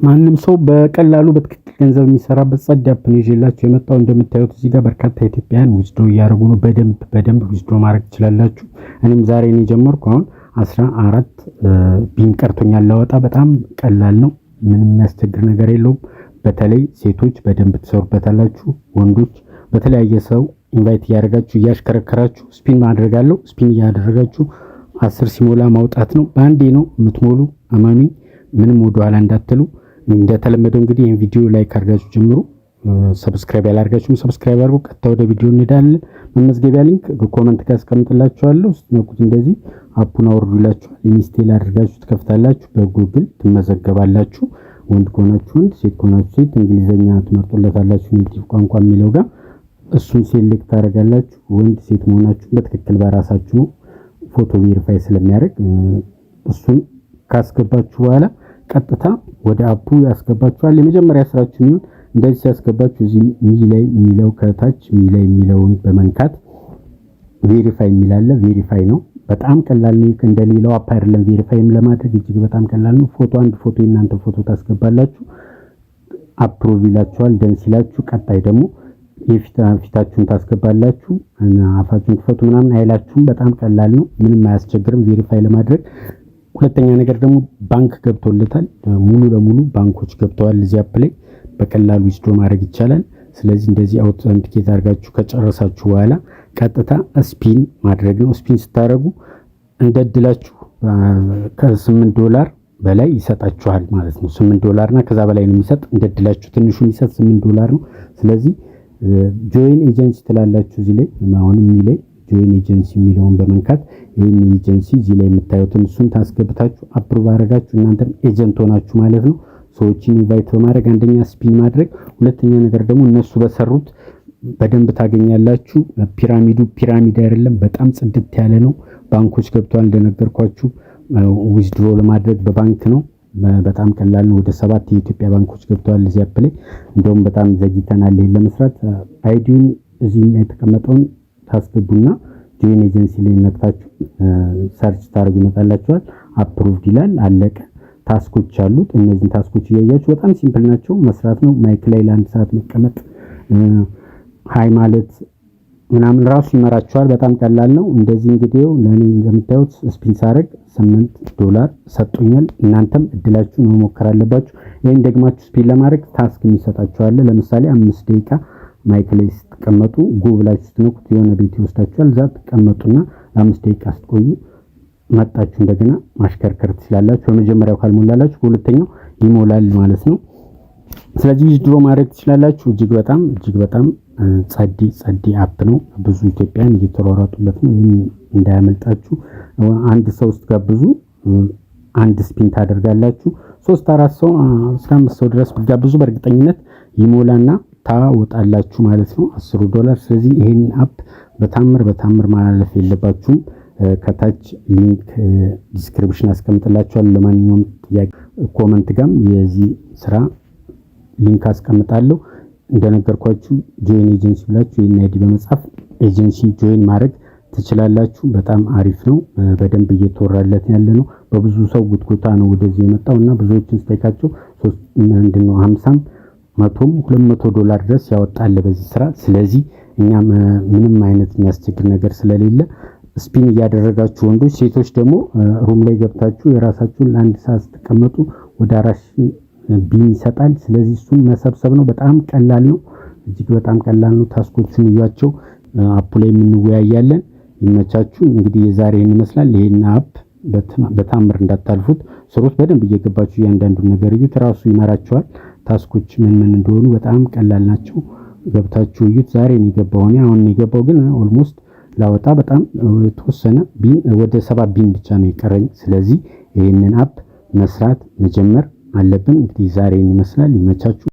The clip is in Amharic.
ማንም ሰው በቀላሉ በትክክል ገንዘብ የሚሰራበት ጸድ አፕ ነው ይዤላችሁ የመጣው። እንደምታዩት እዚህ ጋር በርካታ ኢትዮጵያውያን ዊዝድሮ እያደረጉ ነው። በደንብ ዊዝድሮ ማድረግ ትችላላችሁ። እኔም ዛሬ ነው የጀመርኩ። አሁን 14 ቢን ቀርቶኛል ላወጣ። በጣም ቀላል ነው፣ ምንም የሚያስቸግር ነገር የለውም። በተለይ ሴቶች በደንብ ትሰሩበታላችሁ። ወንዶች በተለያየ ሰው ኢንቫይት እያደረጋችሁ እያሽከረከራችሁ ስፒን ማድረግ አለው። ስፒን እያደረጋችሁ 10 ሲሞላ ማውጣት ነው። በአንዴ ነው የምትሞሉ። አማኑኝ፣ ምንም ወደኋላ እንዳትሉ። እንደተለመደው እንግዲህ ይሄን ቪዲዮ ላይክ አድርጋችሁ ጀምሩ። ሰብስክራይብ ያላደርጋችሁም ሰብስክራይብ አድርጉ። ቀጥታ ወደ ቪዲዮ እንሄዳለን። መመዝገቢያ ሊንክ በኮሜንት ጋር አስቀምጥላችኋለሁ። ስትነኩት እንደዚህ አፑን አውርዱላችኋል። ኢንስቴል አድርጋችሁ ትከፍታላችሁ። በጉግል ትመዘገባላችሁ። ወንድ ከሆናችሁ ወንድ፣ ሴት ከሆናችሁ ሴት። እንግሊዘኛ ትመርጡለታላችሁ ኔቲቭ ቋንቋ የሚለው ጋር እሱን ሴሌክት ታደርጋላችሁ። ወንድ ሴት መሆናችሁ በትክክል በራሳችሁ ነው ፎቶ ቬሪፋይ ስለሚያደርግ እሱን ካስገባችሁ በኋላ ቀጥታ ወደ አፑ ያስገባችኋል። የመጀመሪያ ስራችሁ ነው እንደዚህ ሲያስገባችሁ እዚህ ሚ ላይ የሚለው ከታች ሚ ላይ የሚለውን በመንካት ቬሪፋይ የሚላለ ቬሪፋይ ነው። በጣም ቀላል ነው። እንደሌላው አፕ አይደለም። ቬሪፋይም ለማድረግ እጅግ በጣም ቀላል ነው። አንድ ፎቶ እናንተ ፎቶ ታስገባላችሁ። አፕሩቭ ይላችኋል። ደንስ ይላችሁ። ቀጣይ ደግሞ የፊታችሁን ታስገባላችሁ። አፋችሁን ክፈቱ ምናምን አይላችሁም። በጣም ቀላል ነው። ምንም አያስቸግርም ቬሪፋይ ለማድረግ። ሁለተኛ ነገር ደግሞ ባንክ ገብቶለታል። ሙሉ ለሙሉ ባንኮች ገብተዋል እዚህ አፕ ላይ በቀላሉ ዊዝድሮ ማድረግ ይቻላል። ስለዚህ እንደዚህ አውተንቲኬት አድርጋችሁ ከጨረሳችሁ በኋላ ቀጥታ ስፒን ማድረግ ነው። ስፒን ስታደርጉ እንደድላችሁ $8 በላይ ይሰጣችኋል ማለት ነው። $8 እና ከዛ በላይ ነው የሚሰጥ። እንደድላችሁ ትንሹ የሚሰጥ $8 ነው። ስለዚህ ጆይን ኤጀንሲ ትላላችሁ እዚህ ላይ አሁንም የሚለይ ጆይን ኤጀንሲ የሚለውን በመንካት ይሄን ኤጀንሲ እዚህ ላይ የምታዩትን እሱን ታስገብታችሁ አፕሩቭ አደረጋችሁ። እናንተም ኤጀንት ሆናችሁ ማለት ነው። ሰዎችን ኢንቫይት በማድረግ አንደኛ ስፒን ማድረግ፣ ሁለተኛ ነገር ደግሞ እነሱ በሰሩት በደንብ ታገኛላችሁ። ፒራሚድ አይደለም፣ በጣም ጽድት ያለ ነው። ባንኮች ገብተዋል እንደነገርኳችሁ። ዊዝድሮ ለማድረግ በባንክ ነው። በጣም ቀላል ነው። ወደ 7 የኢትዮጵያ ባንኮች ገብተዋል እዚህ አፕ ላይ። እንደውም በጣም ዘግይተናል ይሄን ለመስራት። አይዲውን እዚህ የተቀመጠውን ታስገቡና ጆይን ኤጀንሲ ላይ ነክታችሁ ሰርች ታርጉ ይመጣላችኋል። አፕሩቭድ ይላል። አለቀ። ታስኮች አሉት። እነዚህን ታስኮች እያያችሁ በጣም ሲምፕል ናቸው። መስራት ነው። ማይክ ላይ ለ1 ሰዓት መቀመጥ፣ ሃይ ማለት ምናምን ራሱ ይመራችኋል። በጣም ቀላል ነው። እንደዚህ እንግዲህ ለኔ እንደምታዩት ስፒን ሳረግ $8 ሰጡኛል። እናንተም እድላችሁን መሞከር አለባችሁ። ይሄን ደግማችሁ ስፒን ለማድረግ ታስክ የሚሰጣችኋል። ለምሳሌ 5 ደቂቃ ማይክ ላይ ስትቀመጡ ጎብላችሁ ስትነኩት የሆነ ቤት ይወስዳችኋል። እዛ ተቀመጡና ለ5 ደቂቃ ስትቆዩ መጣችሁ እንደገና ማሽከርከር ትችላላችሁ። በመጀመሪያው ካልሞላላችሁ በሁለተኛው ይሞላል ማለት ነው። ስለዚህ ዊዝድሮ ማድረግ ትችላላችሁ። እጅግ በጣም ጸዲ አፕ ነው። ብዙ ኢትዮጵያን እየተሯሯጡበት ነው። ይሄን እንዳያመልጣችሁ። አንድ ሰው ስትጋብዙ አንድ ስፒን ታደርጋላችሁ። 3-4 ሰው እስከ 5 ሰው ድረስ ብትጋብዙ በእርግጠኝነት ይሞላና ታወጣላችሁ ማለት ነው $10። ስለዚህ ይሄን አፕ በታምር ማለፍ የለባችሁም። ከታች ሊንክ ዲስክሪፕሽን አስቀምጥላችኋለሁ። ለማንኛውም ጥያቄ ኮሜንት ጋም የዚህ ስራ ሊንክ አስቀምጣለሁ። እንደነገርኳችሁ ጆይን ኤጀንሲ ብላችሁ ይሄን አይዲ በመጻፍ ኤጀንሲ ጆይን ማድረግ ትችላላችሁ። በጣም አሪፍ ነው። በደንብ እየተወራለት ያለ ነው። በብዙ ሰው ጉትጉታ ነው ወደዚህ የመጣውና ብዙዎችን ስጠይቃቸው 50 100 $200 ድረስ ያወጣል በዚህ ስራ። ስለዚህ እኛ ምንም አይነት የሚያስቸግር ነገር ስለሌለ ስፒን እያደረጋችሁ ወንዶች፣ ሴቶች ደግሞ ሩም ላይ ገብታችሁ የራሳችሁን ለ1 ሰዓት ስትቀመጡ ወደ 4000 ቢን ይሰጣል። ስለዚህ እሱን መሰብሰብ ነው። በጣም ቀላል ነው። እጅግ በጣም ቀላል ነው። ታስኮቹን እያቸው አፑ ላይ የምንወያያለን። ይመቻችሁ። እንግዲህ የዛሬን ይመስላል። ይሄን አፕ በታምር እንዳታልፉት። ስሩት። በደንብ እየገባችሁ እያንዳንዱን ነገር እዩት። ራሱ ይመራችኋል። ታስኮች ምን እንደሆኑ በጣም ቀላል ናቸው። ገብታችሁ እዩት። ዛሬ ነው የገባው። አሁን ነው የገባው፣ ግን ኦልሞስት ላወጣ በጣም የተወሰነ ቢን ወደ 7 ቢን ብቻ ነው የቀረኝ። ስለዚህ ይሄንን አፕ መስራት መጀመር አለብን። እንግዲህ ዛሬን ይመስላል። ይመቻችሁ።